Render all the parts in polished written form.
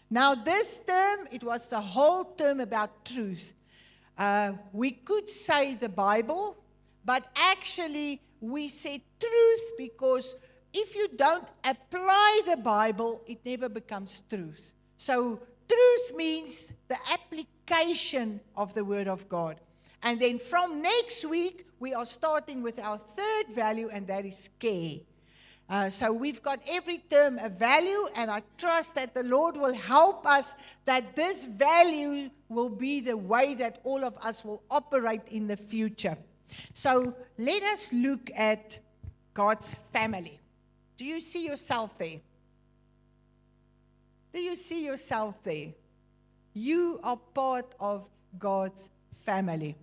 Now this term, it was the whole term about truth. We could say the Bible, but actually we said truth because if you don't apply the Bible, it never becomes truth. So truth means the application of the Word of God. And then from next week, we are starting with our third value, and that is care. So we've got every term a value, and I trust that the Lord will help us that this value will be the way that all of us will operate in the future. So let us look at God's family. Do you see yourself there? Do you see yourself there? You are part of God's family.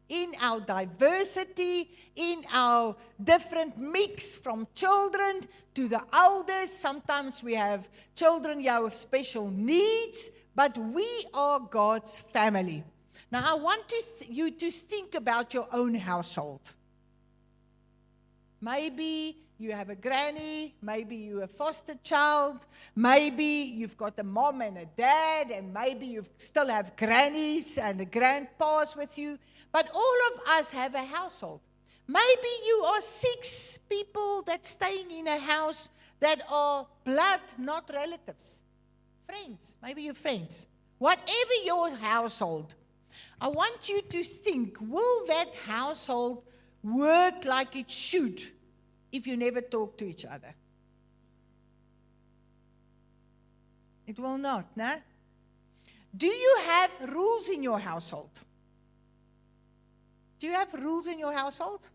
In our diversity, in our different mix from children to the elders. Sometimes we have children here with special needs, but we are God's family. Now, I want you to think about your own household. Maybe you have a granny, maybe you're a foster child, maybe you've got a mom and a dad, and maybe you still have grannies and grandpas with you. But all of us have a household. Maybe you are 6 people that's staying in a house that are blood, not relatives. Friends, maybe you're friends. Whatever your household, I want you to think, will that household work like it should if you never talk to each other? It will not, no? Do you have rules in your household? Do you have rules in your household?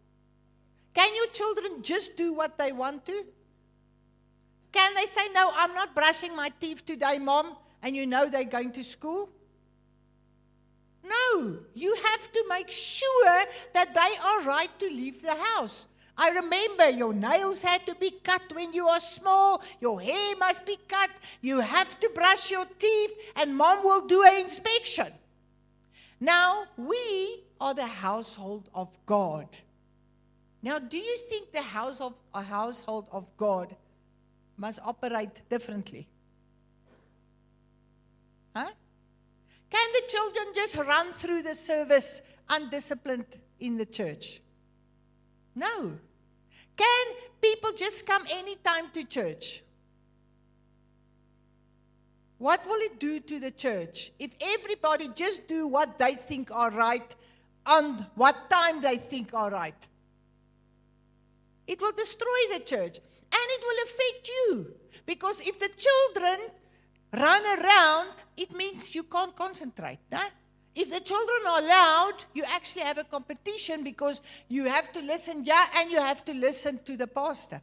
Can your children just do what they want to? Can they say, no, I'm not brushing my teeth today, Mom, and you know they're going to school? No, you have to make sure that they are right to leave the house. I remember your nails had to be cut when you are small. Your hair must be cut. You have to brush your teeth, and Mom will do an inspection. Now, we are the household of God. Now, do you think the household of God must operate differently? Huh? Can the children just run through the service undisciplined in the church? No. Can people just come anytime to church? What will it do to the church if everybody just do what they think are right on what time they think are right? It will destroy the church, and it will affect you. Because if the children run around, it means you can't concentrate. No? If the children are loud, you actually have a competition because you have to listen, and you have to listen to the pastor.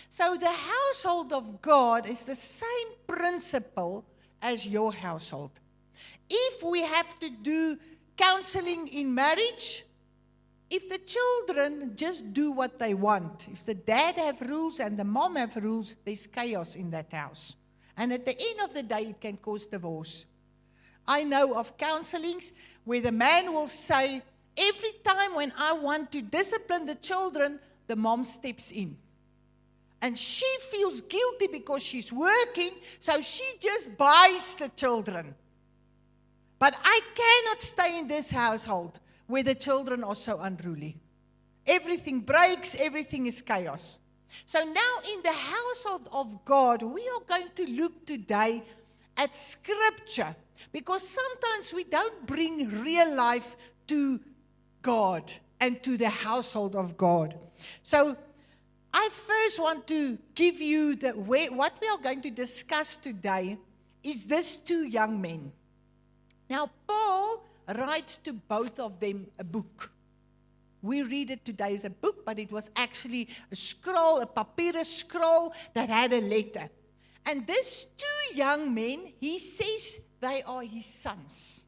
So the household of God is the same principle as your household. If we have to do counseling in marriage, if the children just do what they want, if the dad have rules and the mom have rules, there's chaos in that house. And at the end of the day, it can cause divorce. I know of counselings where the man will say, every time when I want to discipline the children, the mom steps in. And she feels guilty because she's working, so she just buys the children. But I cannot stay in this household where the children are so unruly. Everything breaks, everything is chaos. So now in the household of God, we are going to look today at Scripture. Because sometimes we don't bring real life to God and to the household of God. So I first want to give you what we are going to discuss today is these 2 young men. Now, Paul writes to both of them a book. We read it today as a book, but it was actually a scroll, a papyrus scroll that had a letter. And these 2 young men, he says they are his sons.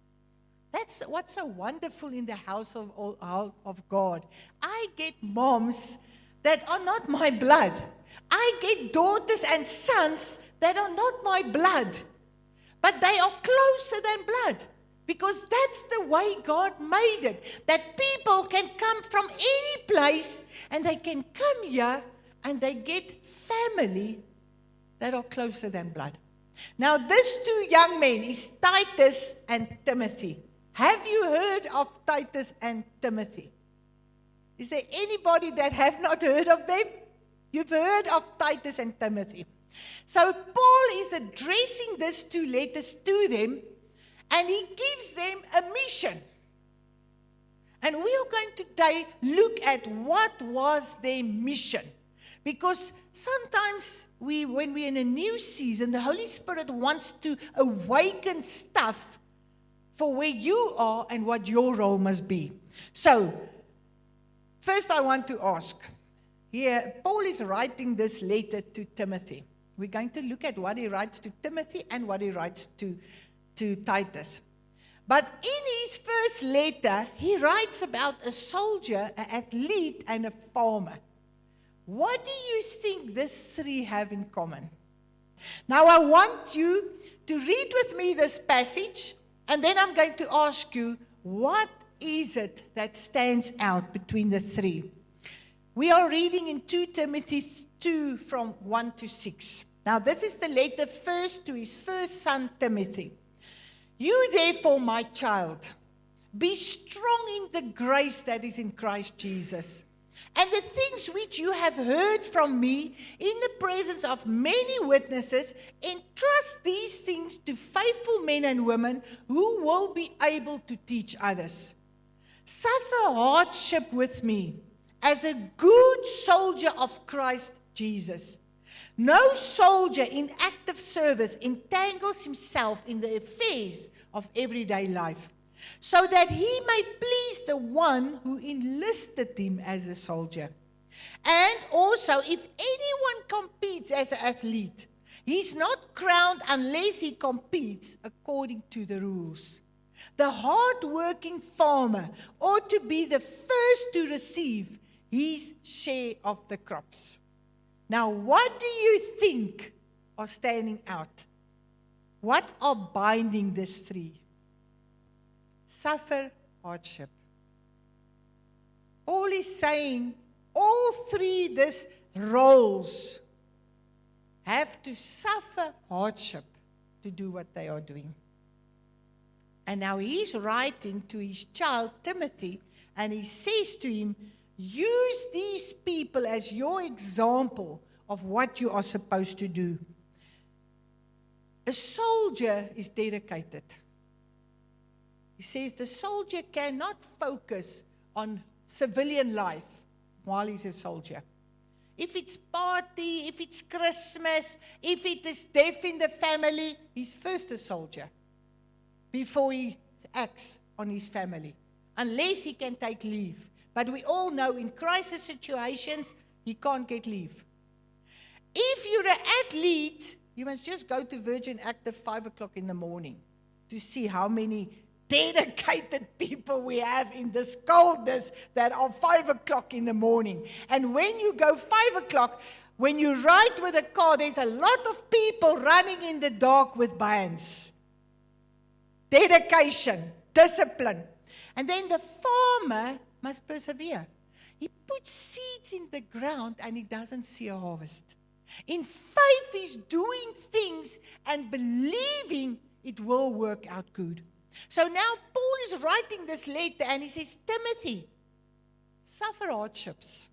That's what's so wonderful in the house of God. I get moms that are not my blood. I get daughters and sons that are not my blood. But they are closer than blood. Because that's the way God made it. That people can come from any place and they can come here and they get family that are closer than blood. Now, these two young men is Titus and Timothy. Have you heard of Titus and Timothy? Is there anybody that have not heard of them? You've heard of Titus and Timothy. So Paul is addressing these two letters to them, and he gives them a mission. And we are going today look at what was their mission. Because sometimes when we're in a new season, the Holy Spirit wants to awaken stuff for where you are and what your role must be. So, first I want to ask, here Paul is writing this letter to Timothy. We're going to look at what he writes to Timothy and what he writes to Titus. But in his first letter, he writes about a soldier, an athlete, and a farmer. What do you think these three have in common? Now I want you to read with me this passage, and then I'm going to ask you, what is it that stands out between the three? We are reading in 2 Timothy 2 from 1 to 6. Now this is the letter first to his first son Timothy. You therefore, my child, be strong in the grace that is in Christ Jesus. And the things which you have heard from me in the presence of many witnesses, entrust these things to faithful men and women who will be able to teach others. Suffer hardship with me as a good soldier of Christ Jesus. No soldier in active service entangles himself in the affairs of everyday life, so that he may please the one who enlisted him as a soldier. And also, if anyone competes as an athlete, he's not crowned unless he competes according to the rules. The hard-working farmer ought to be the first to receive his share of the crops. Now, what do you think are standing out? What are binding these three? Suffer hardship. Paul is saying all three these roles have to suffer hardship to do what they are doing. And now he's writing to his child Timothy, and he says to him, use these people as your example of what you are supposed to do. A soldier is dedicated. He says the soldier cannot focus on civilian life while he's a soldier. If it's party, if it's Christmas, if it is death in the family, he's first a soldier before he acts on his family, unless he can take leave. But we all know in crisis situations, he can't get leave. If you're an athlete, you must just go to Virgin Active 5 o'clock in the morning to see how many dedicated people we have in this coldness that are 5 o'clock in the morning. And when you go 5 o'clock, when you ride with a car, there's a lot of people running in the dark with bands. Dedication, discipline. And then the farmer must persevere. He puts seeds in the ground and he doesn't see a harvest. In faith, he's doing things and believing it will work out good. So now Paul is writing this letter and he says, Timothy, suffer hardships.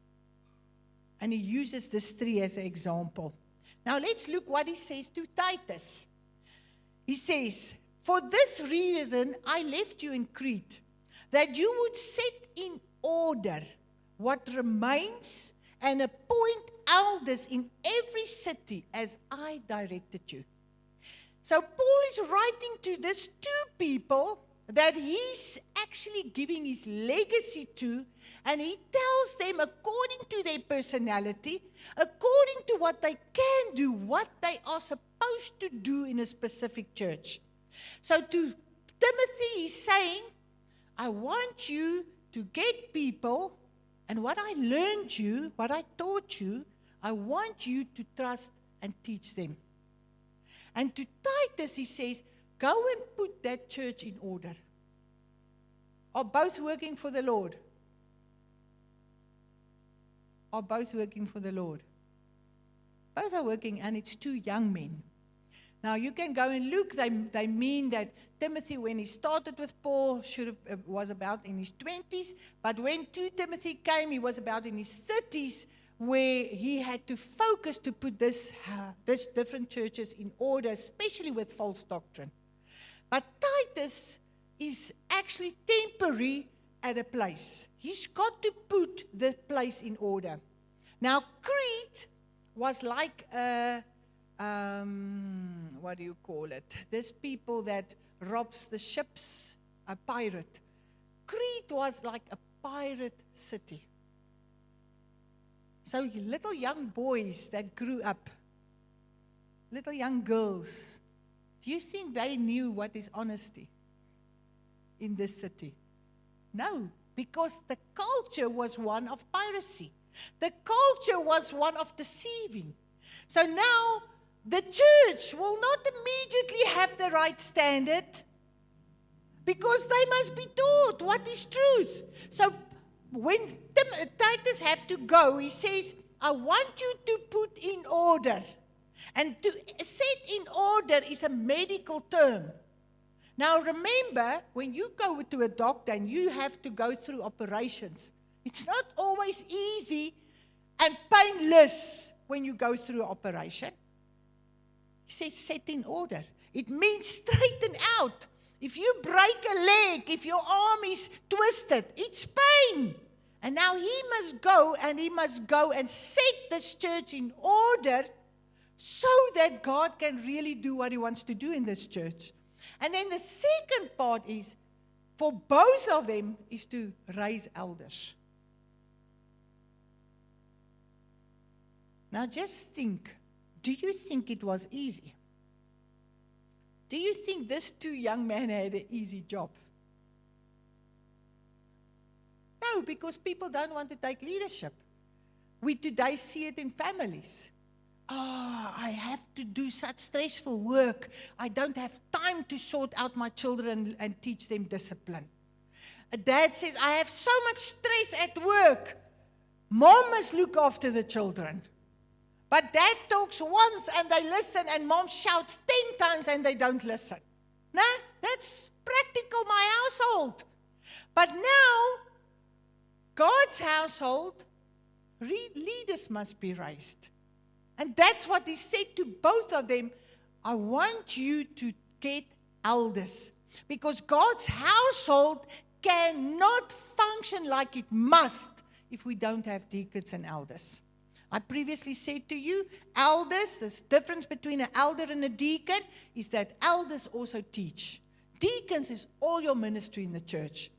And he uses this three as an example. Now let's look what he says to Titus. He says, for this reason I left you in Crete, that you would set in order what remains and appoint elders in every city as I directed you. So Paul is writing to these two people that he's actually giving his legacy to, and he tells them according to their personality, according to what they can do, what they are supposed to do in a specific church. So to Timothy, he's saying, I want you to get people, and what I learned you, what I taught you, I want you to trust and teach them. And to Titus, he says, go and put that church in order. Are both working for the Lord? Are both working for the Lord? Both are working, and it's two young men. Now you can go and look. They mean that Timothy, when he started with Paul, was about in his 20s. But when 2 Timothy came, he was about in his 30s, where he had to focus to put this different churches in order, especially with false doctrine. But Titus is actually temporary at a place. He's got to put the place in order. Now, Crete was like what do you call it? This people that robs the ships, a pirate. Crete was like a pirate city. So little young boys that grew up, little young girls, do you think they knew what is honesty in this city? No, because the culture was one of piracy. The culture was one of deceiving. So now the church will not immediately have the right standard, because they must be taught what is truth. So when Titus have to go, he says, I want you to put in order. And to set in order is a medical term. Now remember, when you go to a doctor and you have to go through operations, it's not always easy and painless when you go through an operation. He says set in order. It means straighten out. If you break a leg, if your arm is twisted, it's pain. And now he must go and set this church in order so that God can really do what he wants to do in this church. And then the second part is, for both of them, is to raise elders. Now just think, do you think it was easy? Do you think these 2 young men had an easy job? No, because people don't want to take leadership. We today see it in families. I have to do such stressful work. I don't have time to sort out my children and teach them discipline. A dad says, I have so much stress at work. Mom must look after the children. But dad talks once and they listen, and mom shouts 10 times and they don't listen. No, that's practical, my household. But now, God's household, leaders must be raised. And that's what he said to both of them. I want you to get elders. Because God's household cannot function like it must if we don't have deacons and elders. I previously said to you, elders, the difference between an elder and a deacon is that elders also teach. Deacons is all your ministry in the church.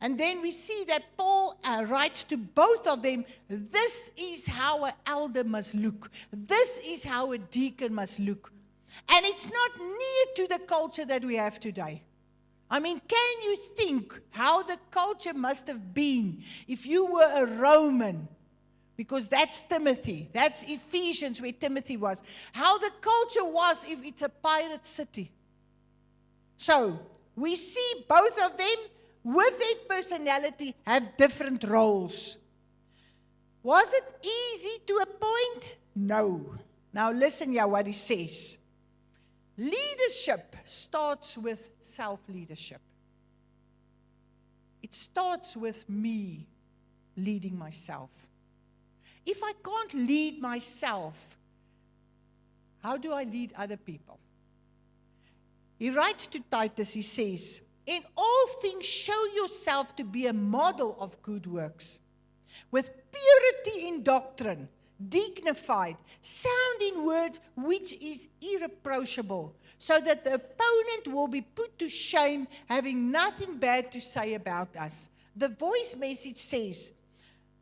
And then we see that Paul writes to both of them, this is how an elder must look. This is how a deacon must look. And it's not near to the culture that we have today. I mean, can you think how the culture must have been if you were a Roman? Because that's Timothy. That's Ephesians where Timothy was. How the culture was if it's a pirate city. So, we see both of them with their personality have different roles. Was it easy to appoint? No. Now listen here what he says. Leadership starts with self-leadership. It starts with me leading myself. If I can't lead myself, how do I lead other people? He writes to Titus, he says, in all things show yourself to be a model of good works, with purity in doctrine, dignified, sound in words which is irreproachable, so that the opponent will be put to shame, having nothing bad to say about us. The Voice message says,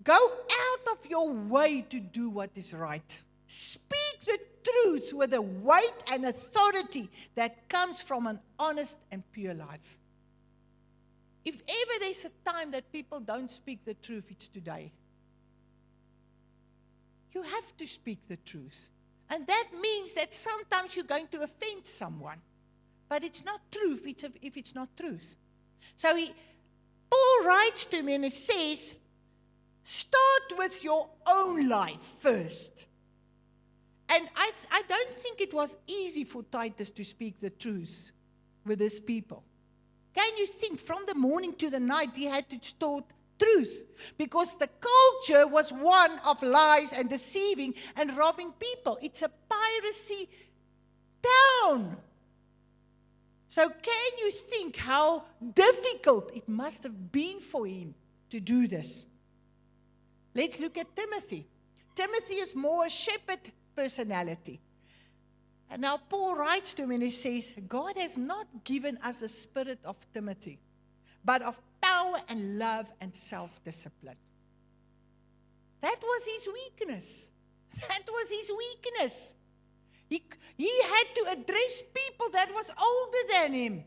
go out of your way to do what is right. Speak the truth with a weight and authority that comes from an honest and pure life. If ever there's a time that people don't speak the truth, it's today. You have to speak the truth. And that means that sometimes you're going to offend someone. But it's not truth if it's not truth. So Paul writes to me and he says, start with your own life first. And I don't think it was easy for Titus to speak the truth with his people. Can you think, from the morning to the night, he had to talk truth, because the culture was one of lies and deceiving and robbing people. It's a piracy town. So can you think how difficult it must have been for him to do this? Let's look at Timothy. Timothy is more a shepherd personality. And now Paul writes to him and he says, God has not given us a spirit of timidity, but of power and love and self-discipline. That was his weakness. That was his weakness. He had to address people that was older than him.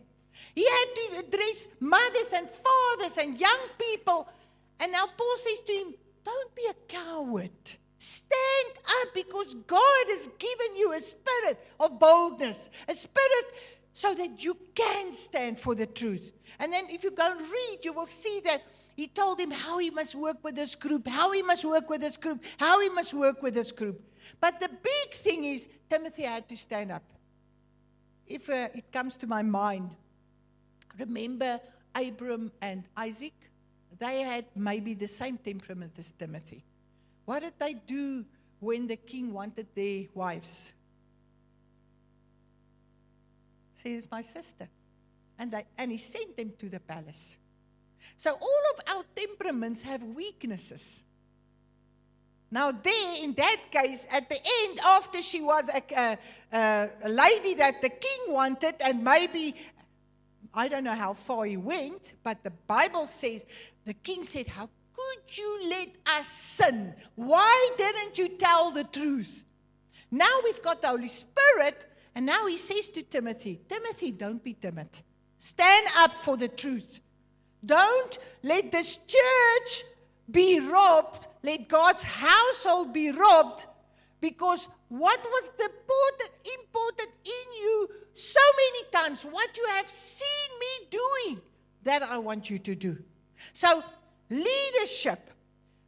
He had to address mothers and fathers and young people. And now Paul says to him, don't be a coward. Stand up, because God has given you a spirit of boldness, a spirit so that you can stand for the truth. And then if you go and read, you will see that he told him how he must work with this group, how he must work with this group, how he must work with this group. But the big thing is, Timothy had to stand up. If it comes to my mind, remember Abram and Isaac? They had maybe the same temperament as Timothy. What did they do when the king wanted their wives? Says, my sister. And he sent them to the palace. So all of our temperaments have weaknesses. Now there, in that case, at the end, after she was a lady that the king wanted, and maybe, I don't know how far he went, but the Bible says, the king said, how could you let us sin? Why didn't you tell the truth? Now we've got the Holy Spirit, and now he says to Timothy, Timothy, don't be timid. Stand up for the truth. Don't let this church be robbed. Let God's household be robbed, because what was important in you so many times, what you have seen me doing, that I want you to do. So leadership,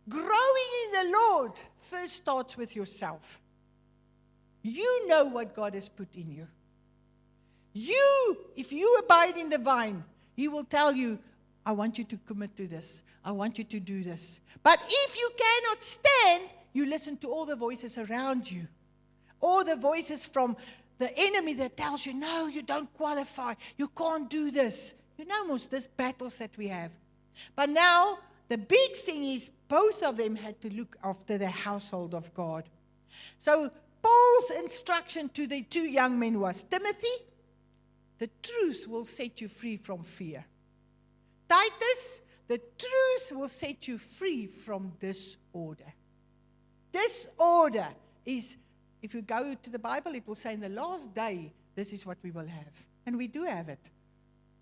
growing in the Lord, first starts with yourself. You know what God has put in you. If you abide in the vine, He will tell you, I want you to commit to this. I want you to do this. But if you cannot stand, you listen to all the voices around you. All the voices from the enemy that tells you, no, you don't qualify. You can't do this. You know most these battles that we have. But now, the big thing is both of them had to look after the household of God. So Paul's instruction to the two young men was, Timothy, the truth will set you free from fear. Titus, the truth will set you free from disorder. Disorder is, if you go to the Bible, it will say in the last day, this is what we will have. And we do have it.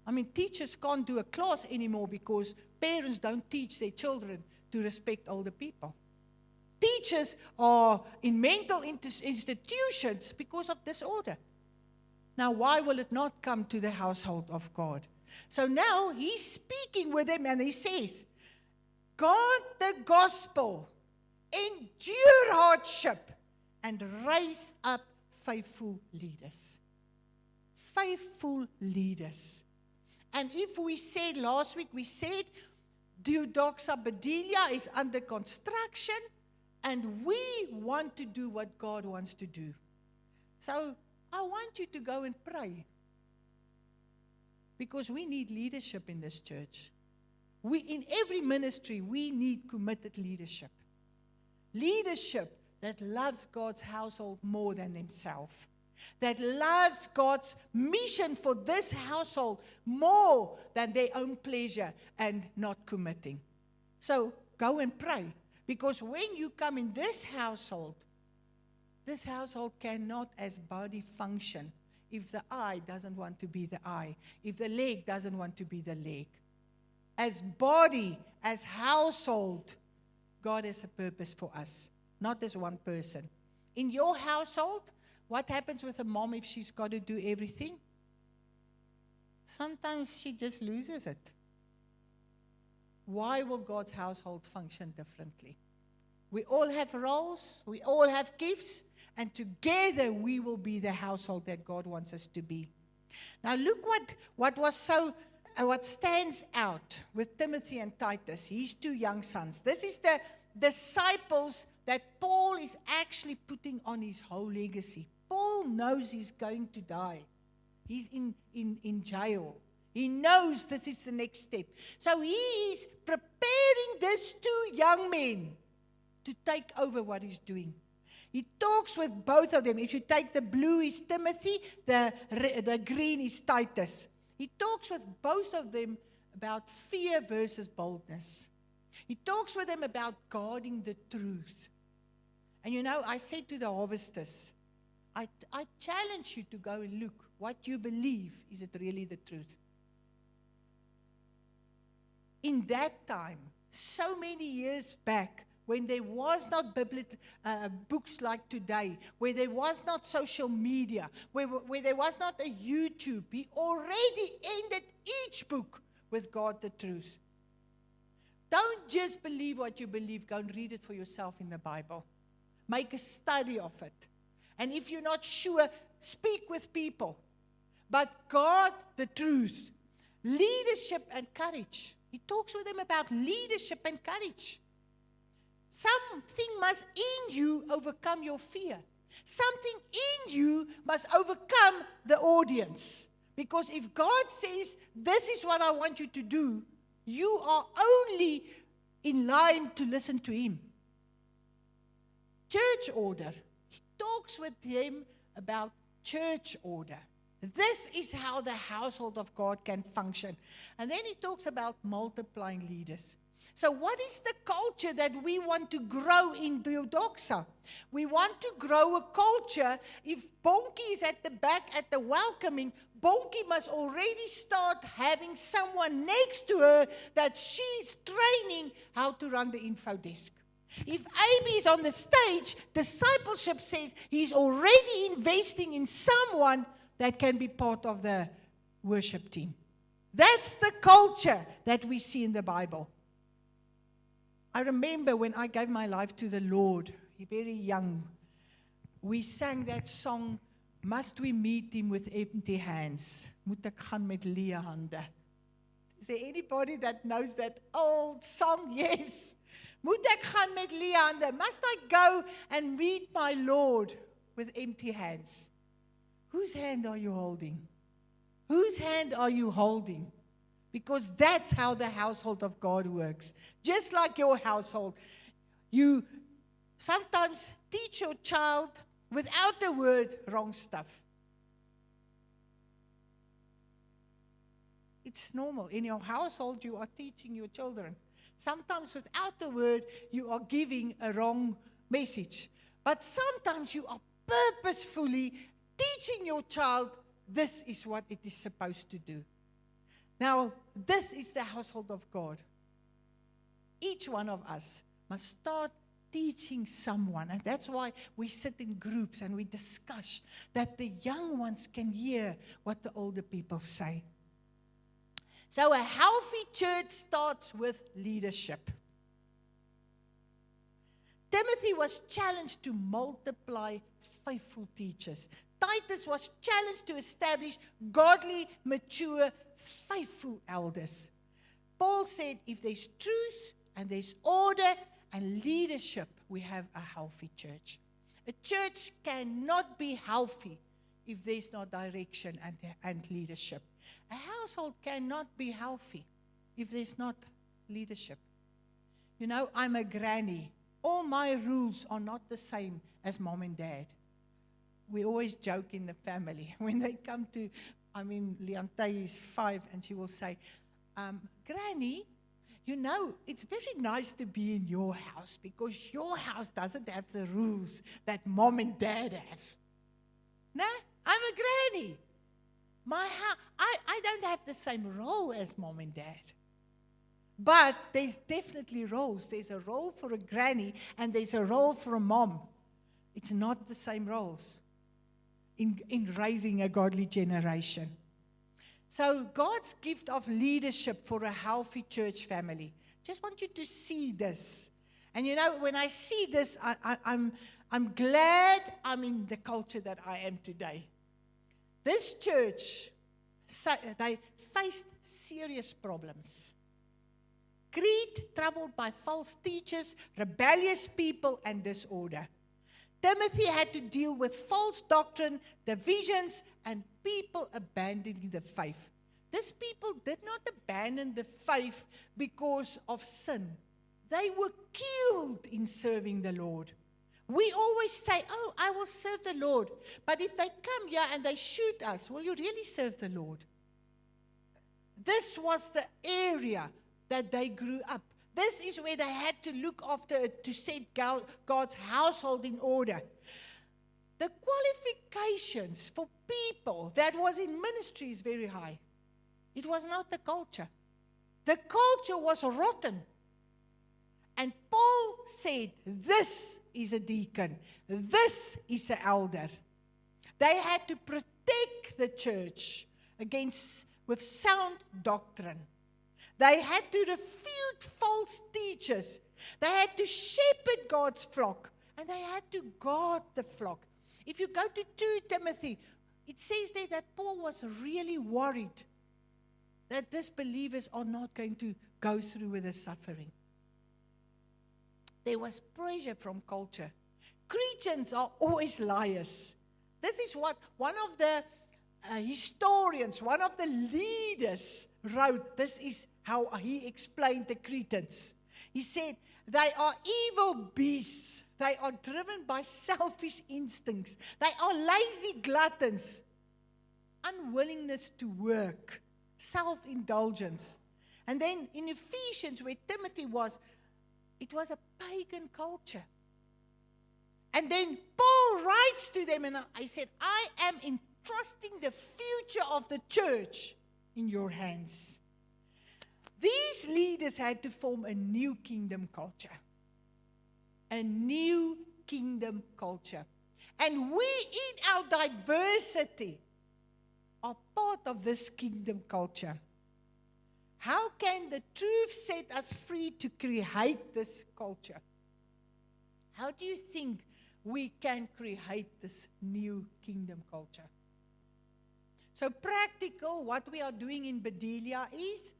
I mean, teachers can't do a class anymore because parents don't teach their children to respect older people. Teachers are in mental institutions because of disorder. Now, why will it not come to the household of God? So now he's speaking with them and he says, guard the gospel, endure hardship, and raise up faithful leaders. Faithful leaders. And if we said last week, we said Doxa Bedelia is under construction, and we want to do what God wants to do. So I want you to go and pray. Because we need leadership in this church. In every ministry, we need committed leadership. Leadership that loves God's household more than themselves. That loves God's mission for this household more than their own pleasure and not committing. So go and pray. Because when you come in this household cannot as body function if the eye doesn't want to be the eye, if the leg doesn't want to be the leg. As body, as household, God has a purpose for us, not as one person. In your household, what happens with a mom if she's got to do everything? Sometimes she just loses it. Why will God's household function differently? We all have roles. We all have gifts. And together we will be the household that God wants us to be. Now look what stands out with Timothy and Titus, his two young sons. This is the disciples that Paul is actually putting on his whole legacy. Paul knows he's going to die. He's in jail. He knows this is the next step. So he is preparing these two young men to take over what he's doing. He talks with both of them. If you take the blue is Timothy, the green is Titus. He talks with both of them about fear versus boldness. He talks with them about guarding the truth. And you know, I said to the harvesters, I challenge you to go and look what you believe. Is it really the truth? In that time, so many years back, when there was not books like today, where there was not social media, where there was not a YouTube, he already ended each book with God the truth. Don't just believe what you believe. Go and read it for yourself in the Bible. Make a study of it. And if you're not sure, speak with people. But God the truth. Leadership and courage. He talks with them about leadership and courage. Something must in you overcome your fear. Something in you must overcome the audience. Because if God says, this is what I want you to do, you are only in line to listen to Him. Church order. He talks with them about church order. This is how the household of God can function. And then he talks about multiplying leaders. So what is the culture that we want to grow in Doxa? We want to grow a culture. If Bonkie is at the back at the welcoming, Bonkie must already start having someone next to her that she's training how to run the info desk. If AB is on the stage, discipleship says he's already investing in someone that can be part of the worship team. That's the culture that we see in the Bible. I remember when I gave my life to the Lord, very young, we sang that song, Must We Meet Him with Empty Hands? Moet ek gaan met leë hande? Is there anybody that knows that old song? Yes. Moet ek gaan met leë hande? Must I go and meet my Lord with empty hands? Whose hand are you holding? Whose hand are you holding? Because that's how the household of God works. Just like your household. You sometimes teach your child without the word wrong stuff. It's normal. In your household, you are teaching your children. Sometimes without the word, you are giving a wrong message. But sometimes you are purposefully teaching your child, this is what it is supposed to do. Now, this is the household of God. Each one of us must start teaching someone. And that's why we sit in groups and we discuss, that the young ones can hear what the older people say. So a healthy church starts with leadership. Timothy was challenged to multiply faithful teachers. Titus was challenged to establish godly, mature, faithful elders. Paul said, if there's truth and there's order and leadership, we have a healthy church. A church cannot be healthy if there's no direction and leadership. A household cannot be healthy if there's not leadership. You know, I'm a granny. All my rules are not the same as mom and dad. We always joke in the family. When they come to, Leontay is 5, and she will say, Granny, you know, it's very nice to be in your house because your house doesn't have the rules that mom and dad have. No, I'm a granny. My house, I don't have the same role as mom and dad. But there's definitely roles. There's a role for a granny and there's a role for a mom. It's not the same roles in raising a godly generation. So God's gift of leadership for a healthy church family. Just want you to see this. And when I see this, I'm glad I'm in the culture that I am today. This church, they faced serious problems. Crete, troubled by false teachers, rebellious people, and disorder. Timothy had to deal with false doctrine, divisions, and people abandoning the faith. These people did not abandon the faith because of sin. They were killed in serving the Lord. We always say, oh, I will serve the Lord. But if they come here and they shoot us, will you really serve the Lord? This was the area that they grew up. This is where they had to look after, to set God's household in order. The qualifications for people that was in ministry is very high. It was not the culture. The culture was rotten. And Paul said, this is a deacon. This is an elder. They had to protect the church with sound doctrine. They had to refute false teachers. They had to shepherd God's flock. And they had to guard the flock. If you go to 2 Timothy, it says there that Paul was really worried that these believers are not going to go through with the suffering. There was pressure from culture. Cretans are always liars. This is what one of the historians, one of the leaders wrote. This is how he explained the Cretans. He said, they are evil beasts. They are driven by selfish instincts. They are lazy gluttons. Unwillingness to work. Self-indulgence. And then in Ephesians, where Timothy was, it was a pagan culture. And then Paul writes to them, and I said, I am entrusting the future of the church in your hands. These leaders had to form a new kingdom culture. A new kingdom culture. And we, in our diversity, are part of this kingdom culture. How can the truth set us free to create this culture? How do you think we can create this new kingdom culture? So practical, what we are doing in Bedelia is,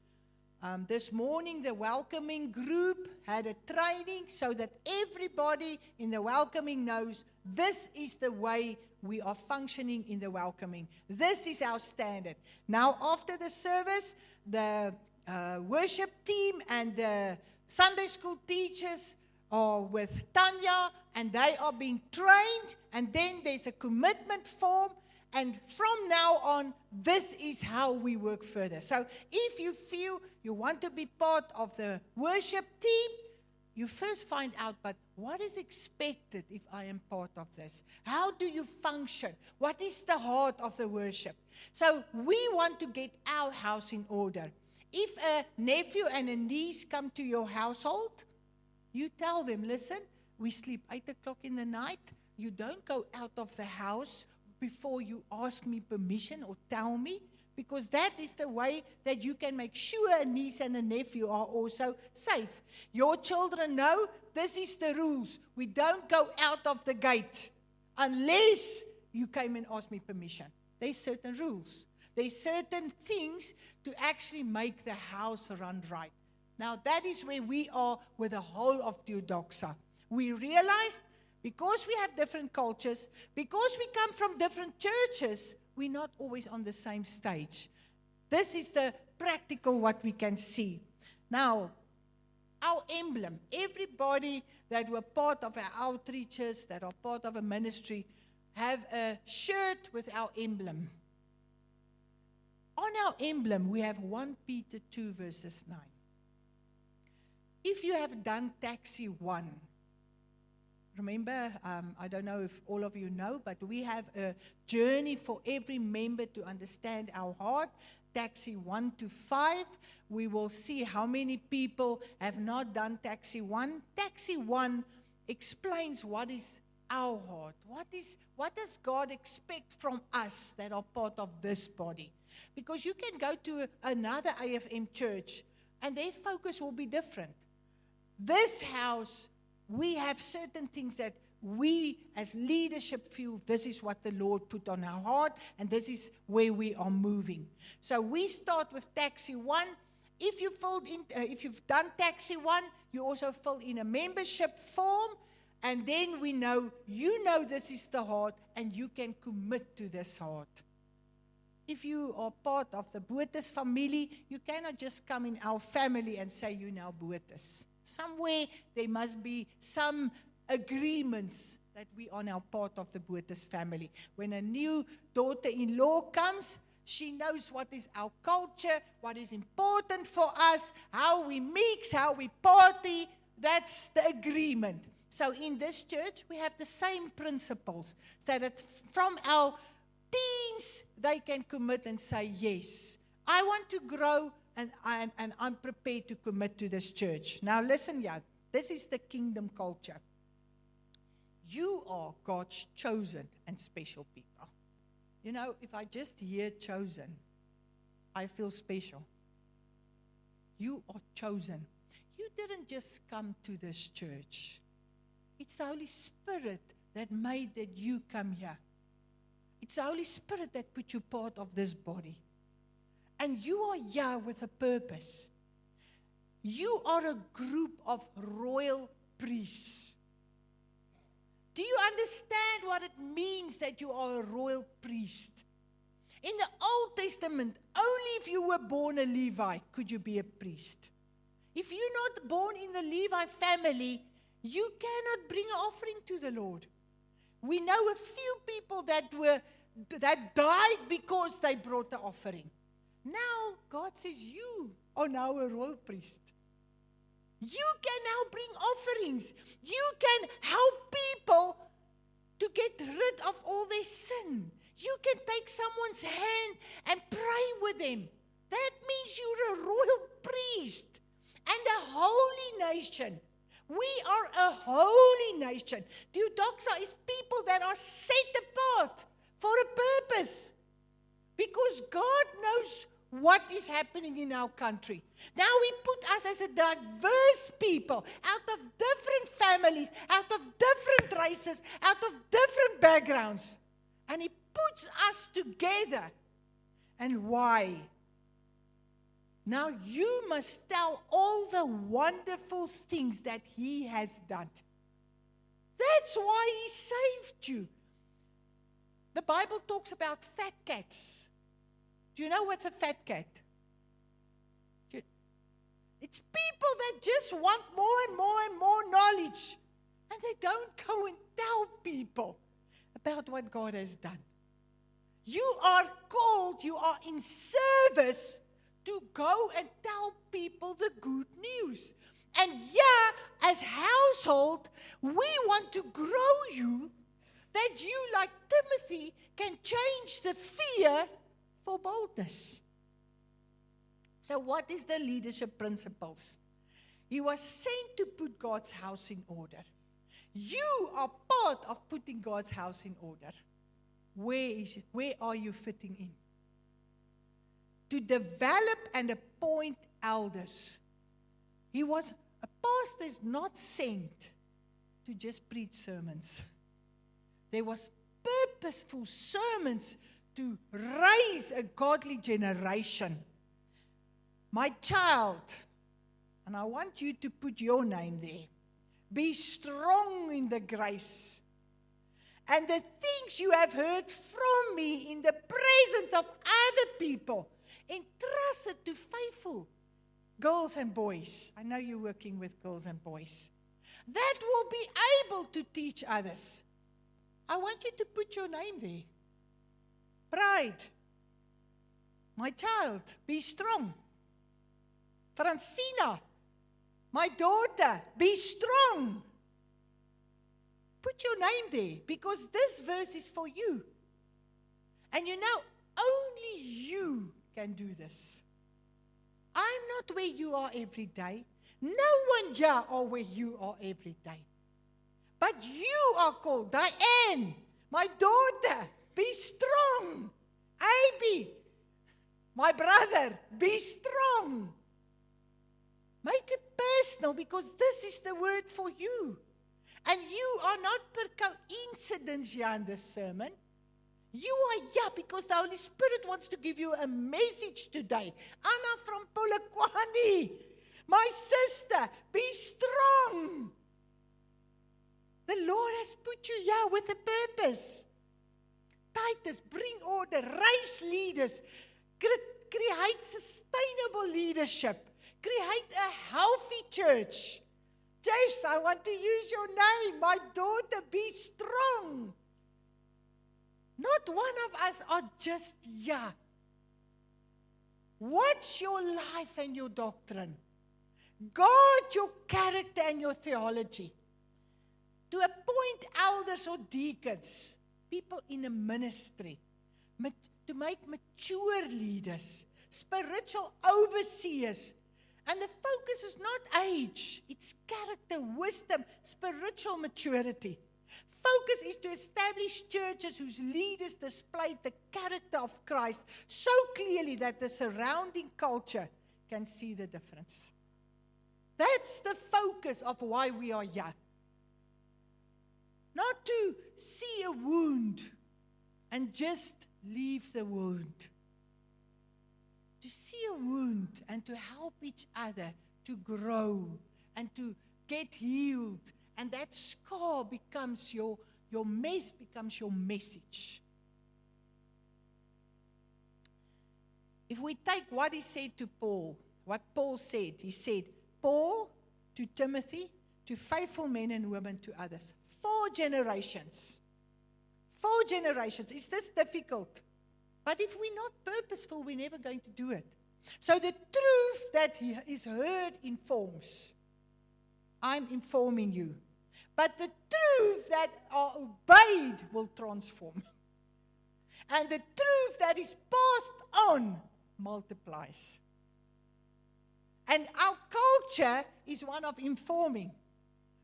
this morning the welcoming group had a training so that everybody in the welcoming knows this is the way we are functioning in the welcoming. This is our standard. Now after the service, the worship team and the Sunday school teachers are with Tanya, and they are being trained, and then there's a commitment form, and from now on, this is how we work further. So if you feel you want to be part of the worship team, you first find out, but what is expected if I am part of this? How do you function? What is the heart of the worship? So we want to get our house in order. If a nephew and a niece come to your household, you tell them, listen, we sleep 8 o'clock in the night. You don't go out of the house before you ask me permission or tell me, because that is the way that you can make sure a niece and a nephew are also safe. Your children know this is the rules. We don't go out of the gate unless you came and asked me permission. There's certain rules. There's certain things to actually make the house run right. Now that is where we are with the whole of Theodoxa. We realized because we have different cultures, because we come from different churches, we're not always on the same stage. This is the practical what we can see. Now, our emblem, everybody that were part of our outreaches, that are part of a ministry, have a shirt with our emblem. On our emblem, we have 1 Peter 2 verses 9. If you have done Taxi 1, remember, I don't know if all of you know, but we have a journey for every member to understand our heart. Taxi 1 to 5, we will see how many people have not done Taxi 1. Taxi 1 explains what is our heart. What does God expect from us that are part of this body? Because you can go to another AFM church and their focus will be different. This house we have certain things that we as leadership feel this is what the Lord put on our heart, and this is where we are moving. So we start with Taxi 1. If you've done Taxi 1, you also fill in a membership form, and then we know you know this is the heart, and you can commit to this heart. If you are part of the Botha family, you cannot just come in our family and say you now Botha. Somewhere there must be some agreements that we are now part of the Botha family. When a new daughter-in-law comes, she knows what is our culture, what is important for us, how we mix, how we party. That's the agreement. So in this church, we have the same principles, so that from our teens, they can commit and say, yes, I want to grow, and I'm prepared to commit to this church. Now listen, this is the kingdom culture. You are God's chosen and special people. You know, if I just hear chosen, I feel special. You are chosen. You didn't just come to this church. It's the Holy Spirit that made that you come here. It's the Holy Spirit that put you part of this body. And you are here with a purpose. You are a group of royal priests. Do you understand what it means that you are a royal priest? In the Old Testament, only if you were born a Levi could you be a priest. If you're not born in the Levi family, you cannot bring an offering to the Lord. We know a few people that died because they brought the offering. Now, God says you are now a royal priest. You can now bring offerings. You can help people to get rid of all their sin. You can take someone's hand and pray with them. That means you're a royal priest and a holy nation. We are a holy nation. Doxa is people that are set apart for a purpose. Because God knows what is happening in our country. Now He put us as a diverse people, out of different families, out of different races, out of different backgrounds. And He puts us together. And why? Now you must tell all the wonderful things that He has done. That's why He saved you. The Bible talks about fat cats. Do you know what's a fat cat? It's people that just want more and more and more knowledge. And they don't go and tell people about what God has done. You are called, you are in service to go and tell people the good news. And as household, we want to grow you, that you, like Timothy, can change the fear for boldness. So what is the leadership principles? He was sent to put God's house in order. You are part of putting God's house in order. Where are you fitting in? To develop and appoint elders. A pastor is not sent to just preach sermons. There was purposeful sermons to raise a godly generation. My child, and I want you to put your name there, be strong in the grace. And the things you have heard from me in the presence of other people, entrust it to faithful girls and boys. I know you're working with girls and boys. That will be able to teach others. I want you to put your name there. Pride. My child, be strong. Francina, my daughter, be strong. Put your name there, because this verse is for you. And you know, only you can do this. I'm not where you are every day. No one here are where you are every day. But you are called, Diane, my daughter, be strong. Abby, my brother, be strong. Make it personal, because this is the word for you. And you are not per coincidence here in this sermon. You are here because the Holy Spirit wants to give you a message today. Anna from Polokwane, my sister, be strong. The Lord has put you here with a purpose. Titus, bring order, raise leaders, create sustainable leadership, create a healthy church. Jace, I want to use your name. My daughter, be strong. Not one of us are just here. Watch your life and your doctrine. Guard your character and your theology. To appoint elders or deacons, people in a ministry, to make mature leaders, spiritual overseers. And the focus is not age, it's character, wisdom, spiritual maturity. Focus is to establish churches whose leaders display the character of Christ so clearly that the surrounding culture can see the difference. That's the focus of why we are here. Not to see a wound and just leave the wound. To see a wound and to help each other to grow and to get healed. And that scar becomes your mess, becomes your message. If we take what he said to Paul, what Paul said, he said, Paul to Timothy, to faithful men and women, to others. 4 generations. 4 generations. Is this difficult? But if we're not purposeful, we're never going to do it. So the truth that is heard informs. I'm informing you. But the truth that are obeyed will transform. And the truth that is passed on multiplies. And our culture is one of informing.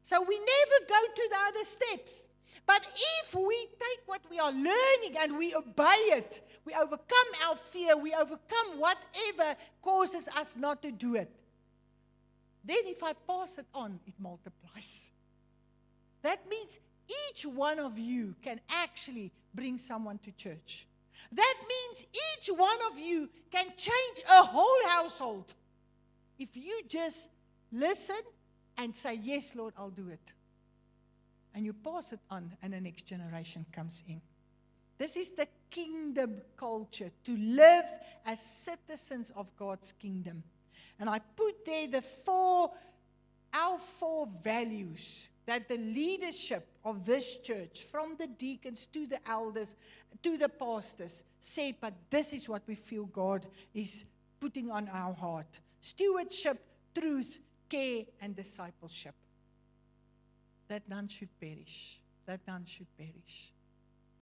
So we never go to the other steps. But if we take what we are learning and we obey it, we overcome our fear, we overcome whatever causes us not to do it. Then if I pass it on, it multiplies. That means each one of you can actually bring someone to church. That means each one of you can change a whole household. If you just listen and say, yes, Lord, I'll do it. And you pass it on and the next generation comes in. This is the kingdom culture, to live as citizens of God's kingdom. And I put there our 4 values that the leadership of this church, from the deacons to the elders, to the pastors, said, but this is what we feel God is putting on our heart. Stewardship, truth, care, and discipleship. That none should perish. That none should perish.